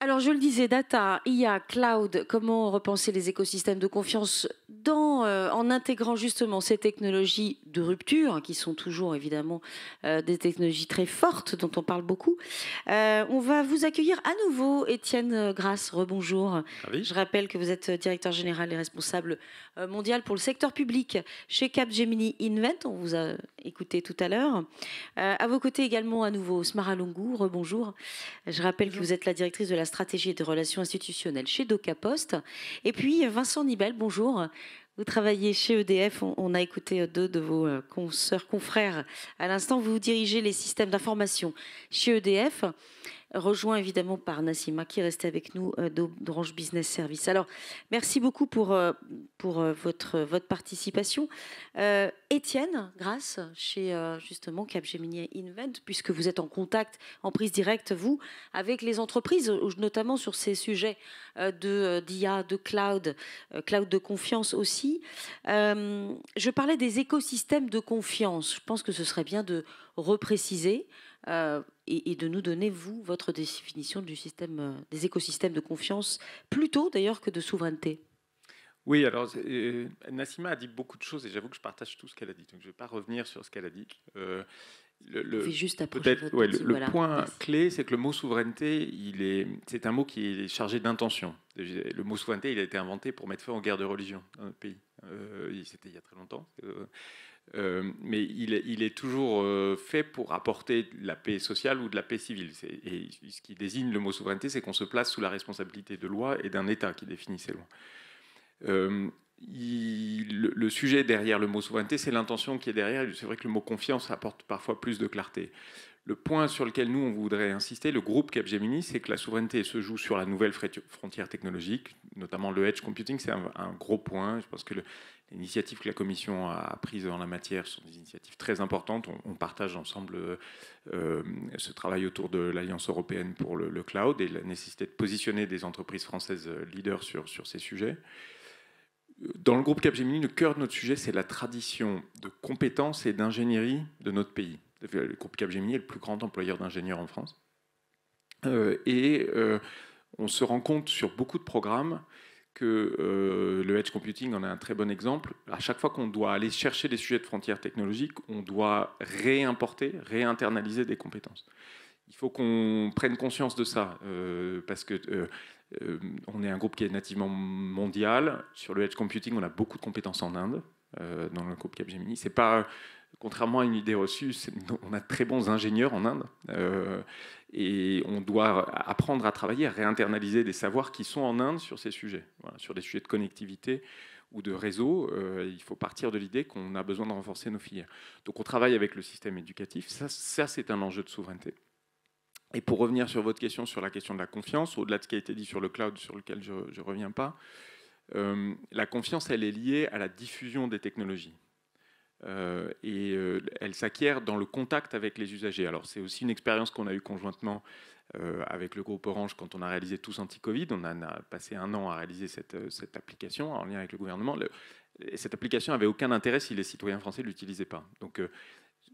Alors, je le disais, data, IA, cloud, comment repenser les écosystèmes de confiance en intégrant justement ces technologies de rupture, hein, qui sont toujours évidemment des technologies très fortes dont on parle beaucoup. On va vous accueillir à nouveau, Étienne Grasse. Rebonjour. Ravi. Je rappelle que vous êtes directeur général et responsable mondial pour le secteur public chez Capgemini Invent. On vous a écouté tout à l'heure. À vos côtés également à nouveau, Smara Longo. Rebonjour. Je rappelle que Bonjour. vous êtes la directrice de la stratégie et des relations institutionnelles chez DocaPost. Et puis Vincent Nibel, bonjour. Vous travaillez chez EDF. On a écouté deux de vos consoeurs, confrères à l'instant. Vous dirigez les systèmes d'information chez EDF, rejoint évidemment par Nassima qui restait avec nous d'Orange Business Service. Alors, merci beaucoup pour votre participation. Étienne, grâce chez justement Capgemini Invent, puisque vous êtes en contact, en prise directe, vous, avec les entreprises, notamment sur ces sujets d'IA, de cloud, cloud de confiance aussi. Je parlais des écosystèmes de confiance. Je pense que ce serait bien de repréciser et de nous donner, vous, votre définition du système, des écosystèmes de confiance, plutôt d'ailleurs que de souveraineté. Oui, alors Nassima a dit beaucoup de choses et j'avoue que je partage tout ce qu'elle a dit. Donc je ne vais pas revenir sur ce qu'elle a dit. Vous pouvez juste approcher Peut-être, votre ouais, petit... le Voilà, point merci. clé, c'est que le mot souveraineté, c'est un mot qui est chargé d'intention. Le mot souveraineté, il a été inventé pour mettre fin aux guerres de religion dans notre pays. C'était il y a très longtemps. Mais il est toujours fait pour apporter de la paix sociale ou de la paix civile. Et ce qui désigne le mot souveraineté, c'est qu'on se place sous la responsabilité de loi et d'un État qui définit ces lois. Le sujet derrière le mot souveraineté, c'est l'intention qui est derrière. C'est vrai que le mot confiance apporte parfois plus de clarté. Le point sur lequel nous, on voudrait insister, le groupe Capgemini, c'est que la souveraineté se joue sur la nouvelle frontière technologique, notamment le edge computing, c'est un gros point. Je pense que les initiatives que la Commission a prises en la matière sont des initiatives très importantes. On partage ensemble ce travail autour de l'Alliance européenne pour le cloud et la nécessité de positionner des entreprises françaises leaders sur ces sujets. Dans le groupe Capgemini, le cœur de notre sujet, c'est la tradition de compétences et d'ingénierie de notre pays. Le groupe Capgemini est le plus grand employeur d'ingénieurs en France. On se rend compte sur beaucoup de programmes que le edge computing en est un très bon exemple. À chaque fois qu'on doit aller chercher des sujets de frontières technologiques, on doit réimporter, réinternaliser des compétences. Il faut qu'on prenne conscience de ça, parce que on est un groupe qui est nativement mondial. Sur le edge computing, on a beaucoup de compétences en Inde, dans le groupe Capgemini. C'est pas, contrairement à une idée reçue, on a de très bons ingénieurs en Inde. Et on doit apprendre à travailler, à réinternaliser des savoirs qui sont en Inde sur ces sujets. Voilà, sur des sujets de connectivité ou de réseau, il faut partir de l'idée qu'on a besoin de renforcer nos filières. Donc on travaille avec le système éducatif. Ça c'est un enjeu de souveraineté. Et pour revenir sur votre question, sur la question de la confiance, au-delà de ce qui a été dit sur le cloud, sur lequel je ne reviens pas, la confiance, elle est liée à la diffusion des technologies. Elle s'acquiert dans le contact avec les usagers. Alors c'est aussi une expérience qu'on a eue conjointement avec le groupe Orange quand on a réalisé Tous Anti-Covid. On a passé 1 an à réaliser cette application en lien avec le gouvernement. Cette application n'avait aucun intérêt si les citoyens français ne l'utilisaient pas. Donc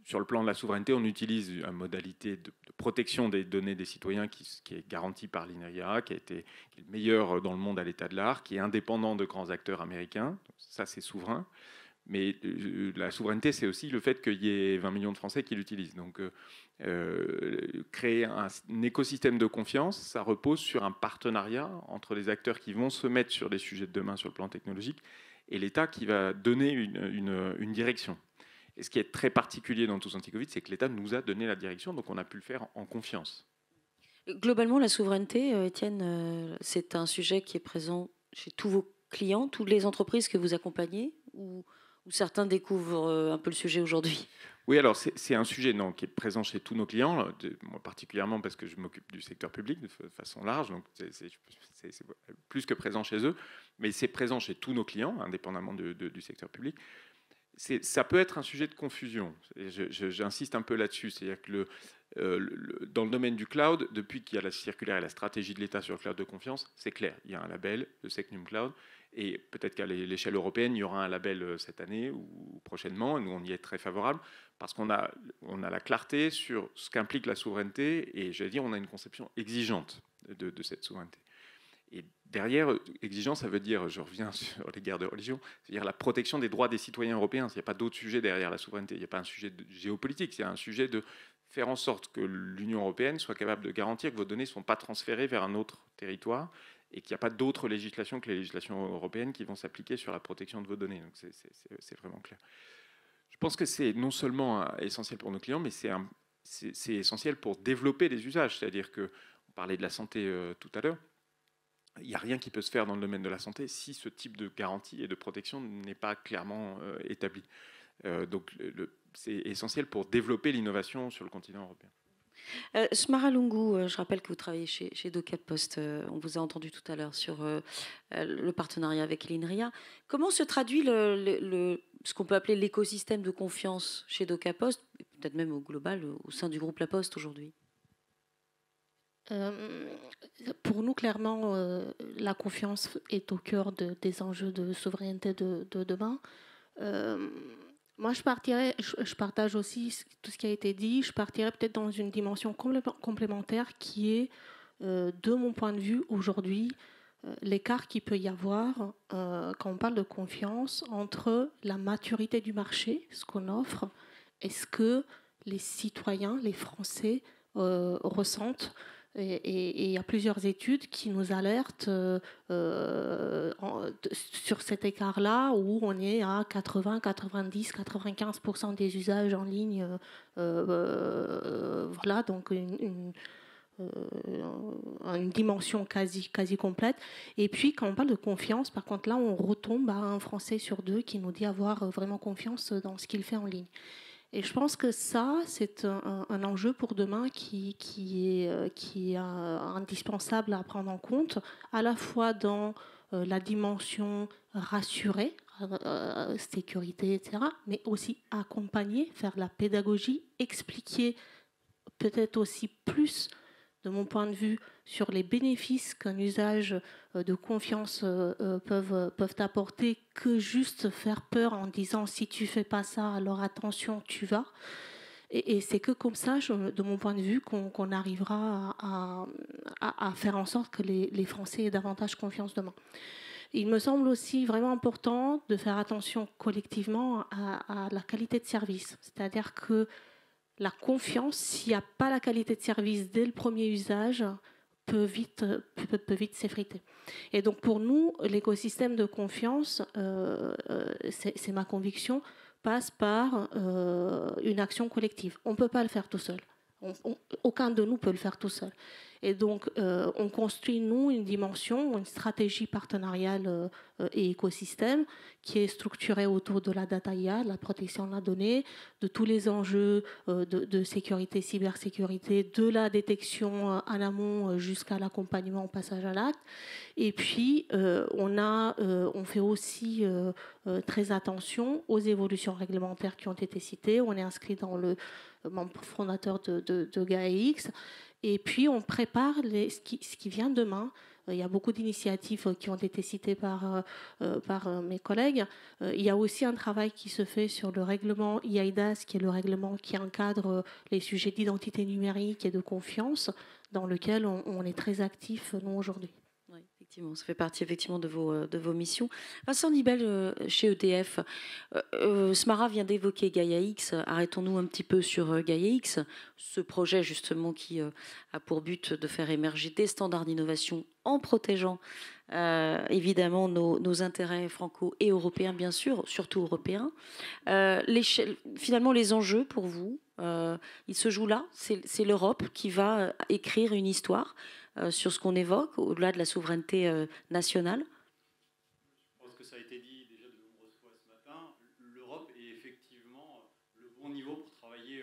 sur le plan de la souveraineté, on utilise une modalité de protection des données des citoyens qui est garantie par l'INRIA, qui est le meilleur dans le monde à l'état de l'art, qui est indépendant de grands acteurs américains. Ça, c'est souverain. Mais la souveraineté, c'est aussi le fait qu'il y ait 20 millions de Français qui l'utilisent. Donc, créer un écosystème de confiance, ça repose sur un partenariat entre les acteurs qui vont se mettre sur les sujets de demain sur le plan technologique et l'État qui va donner une direction. Et ce qui est très particulier dans Tous Anti-Covid, c'est que l'État nous a donné la direction, donc on a pu le faire en confiance. Globalement, la souveraineté, Étienne, c'est un sujet qui est présent chez tous vos clients, toutes les entreprises que vous accompagnez, ou certains découvrent un peu le sujet aujourd'hui? Oui, alors c'est un sujet qui est présent chez tous nos clients, moi particulièrement parce que je m'occupe du secteur public de façon large, donc c'est plus que présent chez eux, mais c'est présent chez tous nos clients, indépendamment du secteur public. Ça peut être un sujet de confusion. J'insiste un peu là-dessus. C'est-à-dire que dans le domaine du cloud, depuis qu'il y a la circulaire et la stratégie de l'État sur le cloud de confiance, c'est clair. Il y a un label, le Secnum Cloud, et peut-être qu'à l'échelle européenne, il y aura un label cette année ou prochainement. Nous, on y est très favorable parce qu'on a la clarté sur ce qu'implique la souveraineté et, j'allais dire, on a une conception exigeante de cette souveraineté. Et derrière, exigence, ça veut dire, je reviens sur les guerres de religion, c'est-à-dire la protection des droits des citoyens européens. Il n'y a pas d'autre sujet derrière la souveraineté. Il n'y a pas un sujet géopolitique. Il y a un sujet de faire en sorte que l'Union européenne soit capable de garantir que vos données ne sont pas transférées vers un autre territoire et qu'il n'y a pas d'autres législations que les législations européennes qui vont s'appliquer sur la protection de vos données. Donc c'est vraiment clair. Je pense que c'est non seulement essentiel pour nos clients, mais c'est essentiel pour développer des usages. C'est-à-dire qu'on parlait de la santé tout à l'heure. Il n'y a rien qui peut se faire dans le domaine de la santé si ce type de garantie et de protection n'est pas clairement établi. Donc c'est essentiel pour développer l'innovation sur le continent européen. Smara Lungu, je rappelle que vous travaillez chez DocaPost. On vous a entendu tout à l'heure sur le partenariat avec l'INRIA. Comment se traduit ce qu'on peut appeler l'écosystème de confiance chez DocaPost, peut-être même au global, au sein du groupe La Poste aujourd'hui? Pour nous, clairement, la confiance est au cœur des enjeux de souveraineté de demain. Moi, je partage aussi tout ce qui a été dit. Je partirais peut-être dans une dimension complémentaire qui est, de mon point de vue, aujourd'hui, l'écart qu'il peut y avoir quand on parle de confiance entre la maturité du marché, ce qu'on offre, et ce que les citoyens, les Français ressentent. Et il y a plusieurs études qui nous alertent sur cet écart-là où on est à 80, 90, 95% des usages en ligne. Voilà, donc une dimension quasi complète. Et puis, quand on parle de confiance, par contre, là, on retombe à un Français sur deux qui nous dit avoir vraiment confiance dans ce qu'il fait en ligne. Et je pense que ça, c'est un enjeu pour demain qui est indispensable à prendre en compte, à la fois dans la dimension rassurée, sécurité, etc., mais aussi accompagner, faire de la pédagogie, expliquer peut-être aussi plus, de mon point de vue, sur les bénéfices qu'un usage de confiance peuvent apporter, que juste faire peur en disant si tu fais pas ça, alors attention, tu vas. Et c'est que comme ça, de mon point de vue, qu'on arrivera à faire en sorte que les Français aient davantage confiance demain. Il me semble aussi vraiment important de faire attention collectivement à la qualité de service. C'est-à-dire que la confiance, s'il n'y a pas la qualité de service dès le premier usage, peut vite s'effriter. Et donc pour nous, l'écosystème de confiance, c'est ma conviction, passe par une action collective. On ne peut pas le faire tout seul. Aucun de nous peut le faire tout seul. Et donc, on construit, nous, une dimension, une stratégie partenariale et écosystème qui est structurée autour de la data IA, de la protection de la donnée, de tous les enjeux de sécurité, cybersécurité, de la détection en amont jusqu'à l'accompagnement au passage à l'acte. Et puis, on fait aussi très attention aux évolutions réglementaires qui ont été citées. On est inscrit dans le membre fondateur de GaiaX. Et puis, on prépare ce qui vient demain. Il y a beaucoup d'initiatives qui ont été citées par mes collègues. Il y a aussi un travail qui se fait sur le règlement eIDAS, qui est le règlement qui encadre les sujets d'identité numérique et de confiance, dans lequel on est très actif, nous, aujourd'hui. Oui, effectivement, ça fait partie effectivement de vos missions. Vincent Nibel, chez EDF, Smara vient d'évoquer GaiaX. Arrêtons-nous un petit peu sur GaiaX, ce projet justement qui a pour but de faire émerger des standards d'innovation en protégeant évidemment nos intérêts franco et européens, bien sûr, surtout européens. Finalement, les enjeux pour vous, ils se jouent là. C'est l'Europe qui va écrire une histoire sur ce qu'on évoque, au-delà de la souveraineté nationale. Je pense que ça a été dit déjà de nombreuses fois ce matin. L'Europe est effectivement le bon niveau pour travailler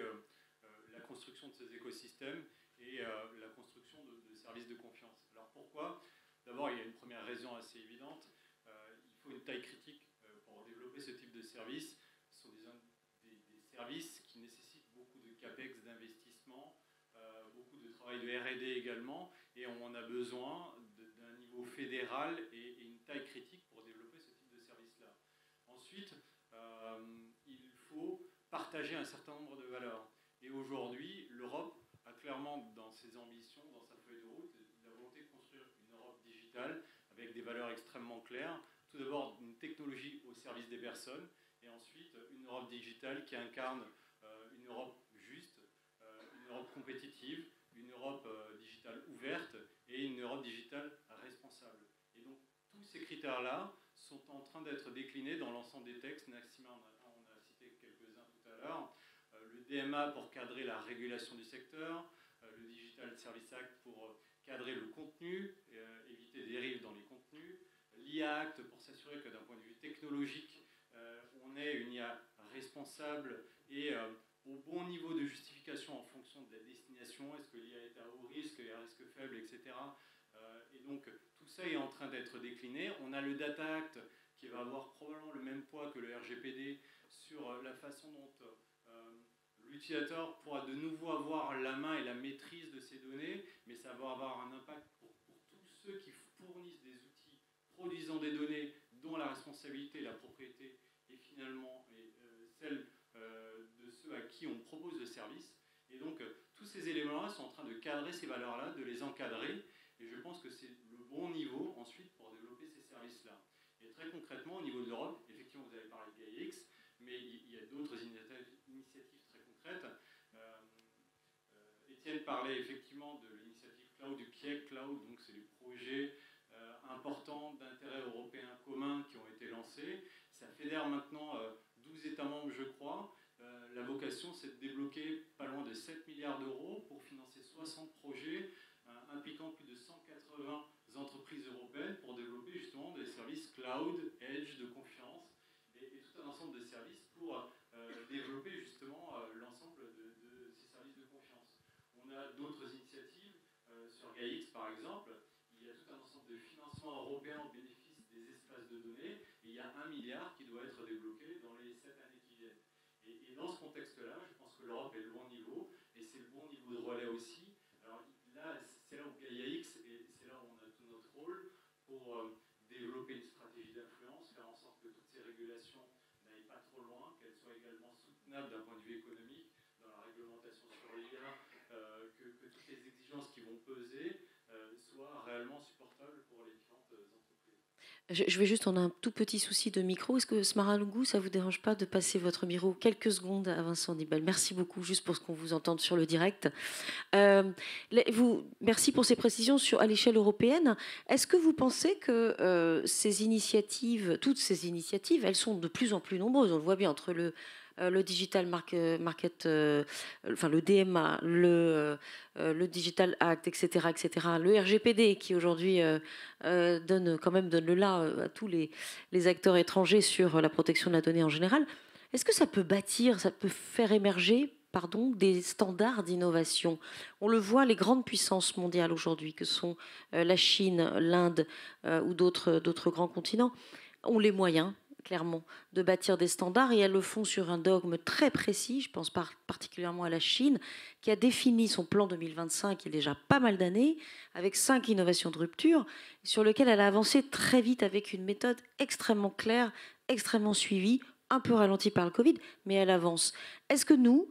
la construction de ces écosystèmes et la construction de services de confiance. Alors pourquoi ? D'abord, il y a une première raison assez évidente. Il faut une taille critique pour développer ce type de services. Ce sont des services qui nécessitent beaucoup de capex, d'investissement, beaucoup de travail de R&D également. Et on a besoin d'un niveau fédéral et une taille critique pour développer ce type de service-là. Ensuite, il faut partager un certain nombre de valeurs. Et aujourd'hui, l'Europe a clairement dans ses ambitions, dans sa feuille de route, volonté de construire une Europe digitale avec des valeurs extrêmement claires. Tout d'abord, une technologie au service des personnes, et ensuite une Europe digitale qui incarne une Europe juste, une Europe compétitive, une Europe digitale ouverte et une Europe digitale responsable. Et donc, tous ces critères-là sont en train d'être déclinés dans l'ensemble des textes. Naxima en a cité quelques-uns tout à l'heure. Le DMA pour cadrer la régulation du secteur, le Digital Service Act pour cadrer le contenu, éviter des dérives dans les contenus, l'IA Act pour s'assurer que d'un point de vue technologique, on ait une IA responsable et au bon niveau de justification en fonction de la destination. Est-ce que l'IA est à haut risque, à risque faible, etc. Et donc, tout ça est en train d'être décliné. On a le Data Act qui va avoir probablement le même poids que le RGPD sur la façon dont l'utilisateur pourra de nouveau avoir la main et la maîtrise de ces données, mais ça va avoir un impact pour tous ceux qui fournissent des outils produisant des données dont la responsabilité, la propriété est finalement celle de ceux à qui on propose le service. Et donc, tous ces éléments-là sont en train de cadrer ces valeurs-là, de les encadrer, et je pense que c'est le bon niveau ensuite pour développer ces services-là. Et très concrètement, au niveau de l'Europe, effectivement, vous avez parlé de GaiaX, mais il y a d'autres initiatives très concrètes. Étienne parlait effectivement de l'initiative Cloud, du PIEC Cloud, donc c'est des projets importants d'intérêt européen commun qui ont été lancés. Ça fédère maintenant 12 États membres, je crois. La vocation, c'est de débloquer pas loin de 7 milliards d'euros pour financer 60 projets impliquant plus de 180 entreprises européennes pour développer justement des services cloud, edge, de confiance et tout un ensemble de services pour développer justement l'ensemble de ces services de confiance. On a d'autres initiatives sur GaiaX par exemple. Il y a tout un ensemble de financements européens au bénéfice des espaces de données et il y a 1 milliard qui doit être débloqué dans les 7 années qui viennent. Et dans ce contexte-là, je pense que l'Europe est le bon niveau et c'est le bon niveau de relais aussi. Alors là, c'est là où GaiaX et c'est là où on a tout notre rôle pour développer une stratégie d'influence, faire en sorte que toutes ces régulations n'aillent pas trop loin, qu'elles soient également soutenables d'un point de vue économique dans la réglementation sur l'IA, que toutes les exigences qui vont peser soient réellement supportables pour les différentes entreprises. Je vais juste, on a un tout petit souci de micro. Est-ce que Smara Lungu, ça ne vous dérange pas de passer votre micro quelques secondes à Vincent Nibal? Merci beaucoup, juste pour ce qu'on vous entende sur le direct. Merci pour ces précisions à l'échelle européenne. Est-ce que vous pensez que ces initiatives, toutes ces initiatives, elles sont de plus en plus nombreuses? On le voit bien entre le Digital Market, enfin le DMA, le Digital Act, etc., le RGPD qui aujourd'hui donne le là à tous les acteurs étrangers sur la protection de la donnée en général. Est-ce que ça peut faire émerger des standards d'innovation? On le voit, les grandes puissances mondiales aujourd'hui, que sont la Chine, l'Inde ou d'autres grands continents, ont les moyens, clairement, de bâtir des standards, et elles le font sur un dogme très précis. Je pense particulièrement à la Chine, qui a défini son plan 2025 il y a déjà pas mal d'années, avec 5 innovations de rupture, sur lesquelles elle a avancé très vite avec une méthode extrêmement claire, extrêmement suivie, un peu ralentie par le Covid, mais elle avance. Est-ce que nous,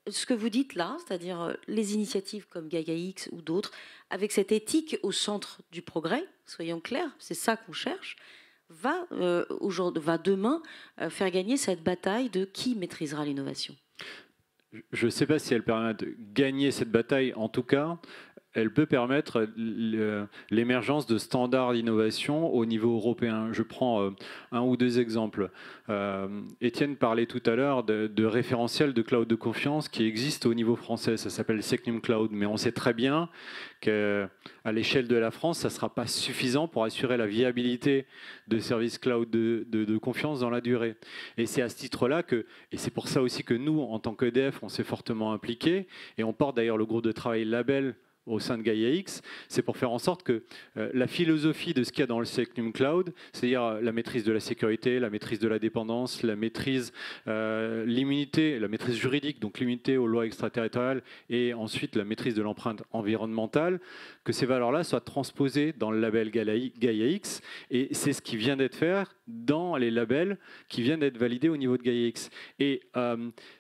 ce que vous dites là, c'est-à-dire les initiatives comme GaiaX ou d'autres, avec cette éthique au centre du progrès, soyons clairs, c'est ça qu'on cherche, va demain faire gagner cette bataille de qui maîtrisera l'innovation? Je ne sais pas si elle permet de gagner cette bataille. En tout cas, elle peut permettre l'émergence de standards d'innovation au niveau européen. Je prends un ou deux exemples. Étienne parlait tout à l'heure de référentiels de cloud de confiance qui existent au niveau français. Ça s'appelle Secnum Cloud. Mais on sait très bien qu'à l'échelle de la France, ça ne sera pas suffisant pour assurer la viabilité de services cloud de confiance dans la durée. Et c'est à ce titre-là et c'est pour ça aussi que nous, en tant qu'EDF, on s'est fortement impliqués, et on porte d'ailleurs le groupe de travail Label au sein de GaiaX, c'est pour faire en sorte que la philosophie de ce qu'il y a dans le Secnum Cloud, c'est-à-dire la maîtrise de la sécurité, la maîtrise de la dépendance, la maîtrise, l'immunité, la maîtrise juridique, donc l'immunité aux lois extraterritoriales, et ensuite la maîtrise de l'empreinte environnementale, que ces valeurs-là soient transposées dans le label GaiaX, et c'est ce qui vient d'être fait dans les labels qui viennent d'être validés au niveau de Gaia-X. Et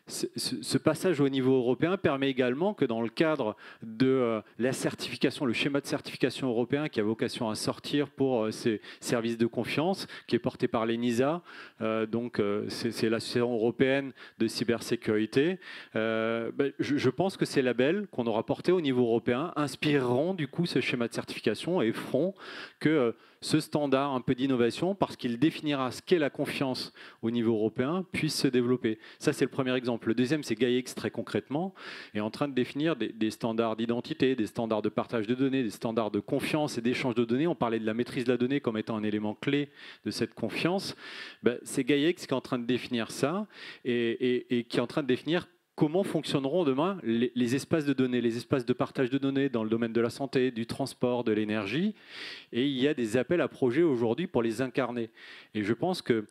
ce passage au niveau européen permet également que dans le cadre de la certification, le schéma de certification européen qui a vocation à sortir pour ces services de confiance, qui est porté par l'ENISA, donc c'est l'Association européenne de cybersécurité, je pense que ces labels qu'on aura portés au niveau européen inspireront du coup ce schéma de certification et feront que ce standard un peu d'innovation, parce qu'il définira ce qu'est la confiance au niveau européen, puisse se développer. Ça, c'est le premier exemple. Le deuxième, c'est Gaia-X, très concrètement, est en train de définir des standards d'identité, des standards de partage de données, des standards de confiance et d'échange de données. On parlait de la maîtrise de la donnée comme étant un élément clé de cette confiance. C'est Gaia-X qui est en train de définir ça et qui est en train de définir comment fonctionneront demain les espaces de données, les espaces de partage de données dans le domaine de la santé, du transport, de l'énergie. Et il y a des appels à projets aujourd'hui pour les incarner. Et je pense que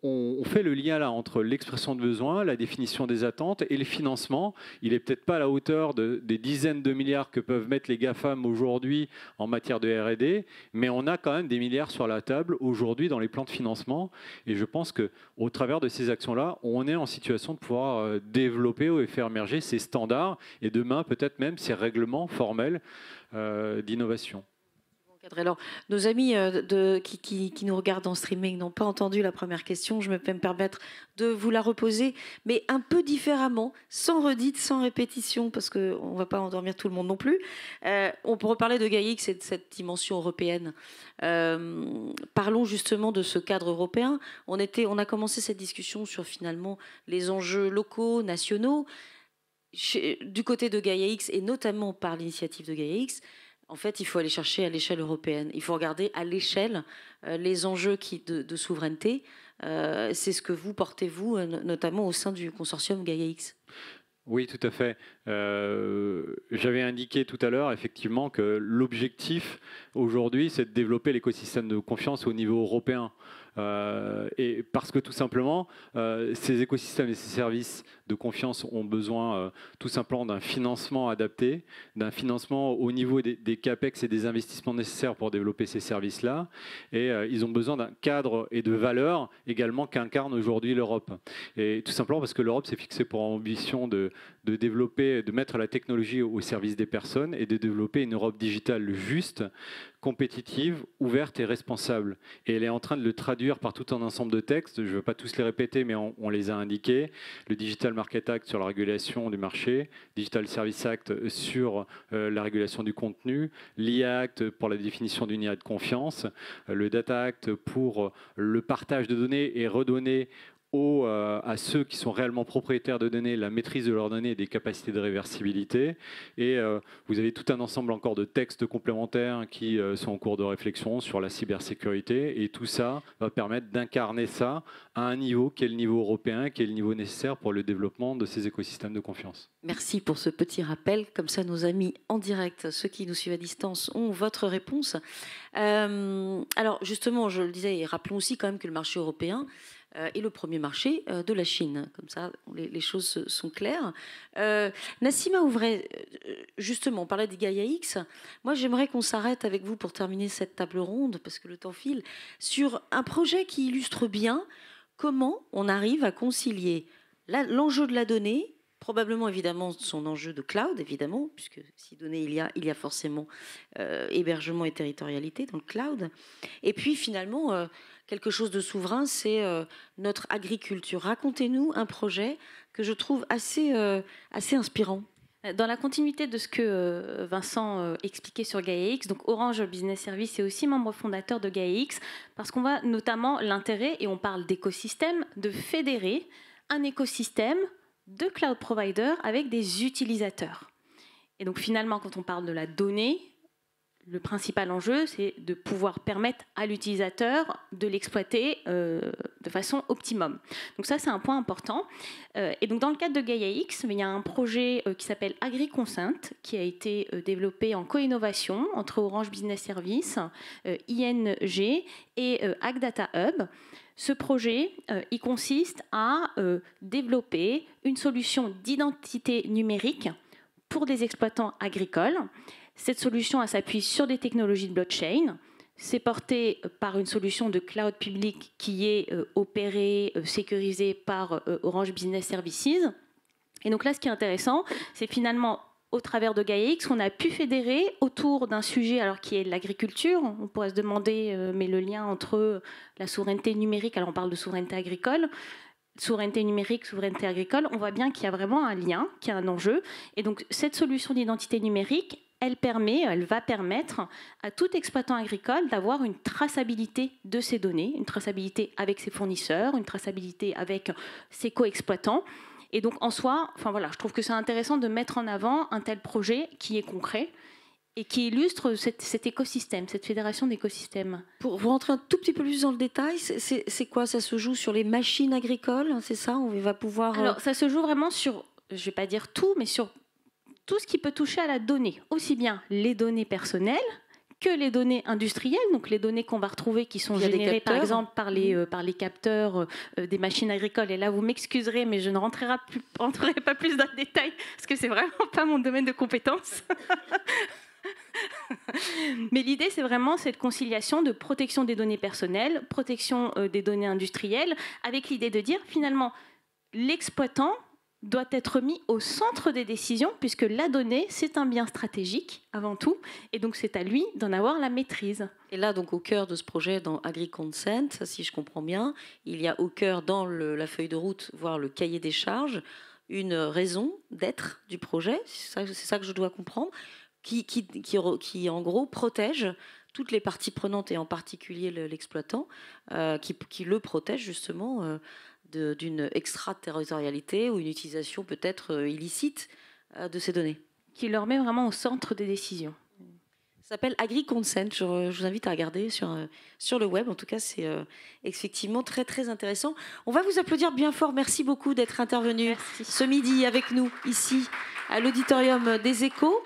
on fait le lien là entre l'expression de besoin, la définition des attentes et le financement. Il n'est peut-être pas à la hauteur des dizaines de milliards que peuvent mettre les GAFAM aujourd'hui en matière de R&D, mais on a quand même des milliards sur la table aujourd'hui dans les plans de financement. Et je pense qu'au travers de ces actions-là, on est en situation de pouvoir développer et faire émerger ces standards et demain peut-être même ces règlements formels d'innovation. Alors, nos amis qui nous regardent en streaming n'ont pas entendu la première question. Je me peux me permettre de vous la reposer, mais un peu différemment, sans redite, sans répétition, parce qu'on ne va pas endormir tout le monde non plus. On peut reparler de Gaia-X et de cette dimension européenne. Parlons justement de ce cadre européen. On a commencé cette discussion sur finalement les enjeux locaux, nationaux. Du côté de Gaia-X, et notamment par l'initiative de Gaia-X, en fait, il faut aller chercher à l'échelle européenne. Il faut regarder à l'échelle les enjeux de souveraineté. C'est ce que vous portez, vous, notamment au sein du consortium Gaia-X. Oui, tout à fait. J'avais indiqué tout à l'heure, effectivement, que l'objectif aujourd'hui, c'est de développer l'écosystème de confiance au niveau européen. Et parce que tout simplement, ces écosystèmes et ces services de confiance ont besoin tout simplement d'un financement adapté, d'un financement au niveau des CAPEX et des investissements nécessaires pour développer ces services-là. Et ils ont besoin d'un cadre et de valeurs également qu'incarne aujourd'hui l'Europe. Et tout simplement parce que l'Europe s'est fixée pour ambition de développer, de mettre la technologie au service des personnes et de développer une Europe digitale juste, compétitive, ouverte et responsable. Et elle est en train de le traduire par tout un ensemble de textes. Je ne veux pas tous les répéter, mais on les a indiqués. Le Digital Market Act sur la régulation du marché, Digital Service Act sur la régulation du contenu, l'IA Act pour la définition d'une IA de confiance, le Data Act pour le partage de données et redonner à ceux qui sont réellement propriétaires de données, la maîtrise de leurs données et des capacités de réversibilité. Et vous avez tout un ensemble encore de textes complémentaires qui sont en cours de réflexion sur la cybersécurité. Et tout ça va permettre d'incarner ça à un niveau qui est le niveau européen, qui est le niveau nécessaire pour le développement de ces écosystèmes de confiance. Merci pour ce petit rappel. Comme ça, nos amis en direct, ceux qui nous suivent à distance, ont votre réponse. Alors justement, je le disais, et rappelons aussi quand même que le marché européen est le premier marché de la Chine. Comme ça, les choses sont claires. Nassima Ouvray, justement, on parlait des Gaia-X. Moi, j'aimerais qu'on s'arrête avec vous pour terminer cette table ronde, parce que le temps file, sur un projet qui illustre bien comment on arrive à concilier l'enjeu de la donnée, probablement évidemment son enjeu de cloud, évidemment, puisque si données il y a forcément hébergement et territorialité dans le cloud. Et puis finalement, quelque chose de souverain, c'est notre agriculture. Racontez-nous un projet que je trouve assez inspirant. Dans la continuité de ce que Vincent expliquait sur Gaia-X, donc Orange Business Services est aussi membre fondateur de Gaia-X, parce qu'on voit notamment l'intérêt, et on parle d'écosystème, de fédérer un écosystème de cloud providers avec des utilisateurs. Et donc finalement, quand on parle de la donnée, le principal enjeu, c'est de pouvoir permettre à l'utilisateur de l'exploiter de façon optimum. Donc ça, c'est un point important. Et donc dans le cadre de Gaia-X, il y a un projet qui s'appelle AgriConsent, qui a été développé en co-innovation entre Orange Business Services, ING et Ag Data Hub. Ce projet, il consiste à développer une solution d'identité numérique pour des exploitants agricoles. Cette solution, elle s'appuie sur des technologies de blockchain, C'est porté par une solution de cloud public qui est opérée, sécurisée par Orange Business Services. Et donc là, ce qui est intéressant, c'est finalement, au travers de GaiaX, on a pu fédérer autour d'un sujet alors qui est l'agriculture. On pourrait se demander, mais le lien entre la souveraineté numérique, alors on parle de souveraineté agricole, souveraineté numérique, souveraineté agricole, on voit bien qu'il y a vraiment un lien, qu'il y a un enjeu. Et donc cette solution d'identité numérique, elle va permettre à tout exploitant agricole d'avoir une traçabilité de ses données, une traçabilité avec ses fournisseurs, une traçabilité avec ses co-exploitants. Et donc en soi, je trouve que c'est intéressant de mettre en avant un tel projet qui est concret et qui illustre cet écosystème, cette fédération d'écosystèmes. Pour vous rentrer un tout petit peu plus dans le détail, c'est quoi? Ça se joue sur les machines agricoles, c'est ça? On va pouvoir... Alors ça se joue vraiment sur, je ne vais pas dire tout, mais sur tout ce qui peut toucher à la donnée, aussi bien les données personnelles que les données industrielles, donc les données qu'on va retrouver qui sont générées par exemple par les capteurs des machines agricoles. Et là, vous m'excuserez, mais je ne rentrerai pas plus dans le détail parce que c'est vraiment pas mon domaine de compétence. Mais l'idée, c'est vraiment cette conciliation de protection des données personnelles, protection des données industrielles, avec l'idée de dire finalement l'exploitant doit être mis au centre des décisions, puisque la donnée, c'est un bien stratégique avant tout, et donc c'est à lui d'en avoir la maîtrise. Et là, donc au cœur de ce projet, dans AgriConsent, si je comprends bien, il y a au cœur, dans la feuille de route, voire le cahier des charges, une raison d'être du projet, c'est ça que je dois comprendre, qui en gros protège toutes les parties prenantes, et en particulier l'exploitant, qui le protège justement d'une extraterritorialité ou une utilisation peut-être illicite de ces données. Qui leur met vraiment au centre des décisions. Ça s'appelle AgriConsent. Je vous invite à regarder sur le web. En tout cas, c'est effectivement très, très intéressant. On va vous applaudir bien fort. Merci beaucoup d'être intervenu ce midi avec nous ici à l'auditorium des Échos.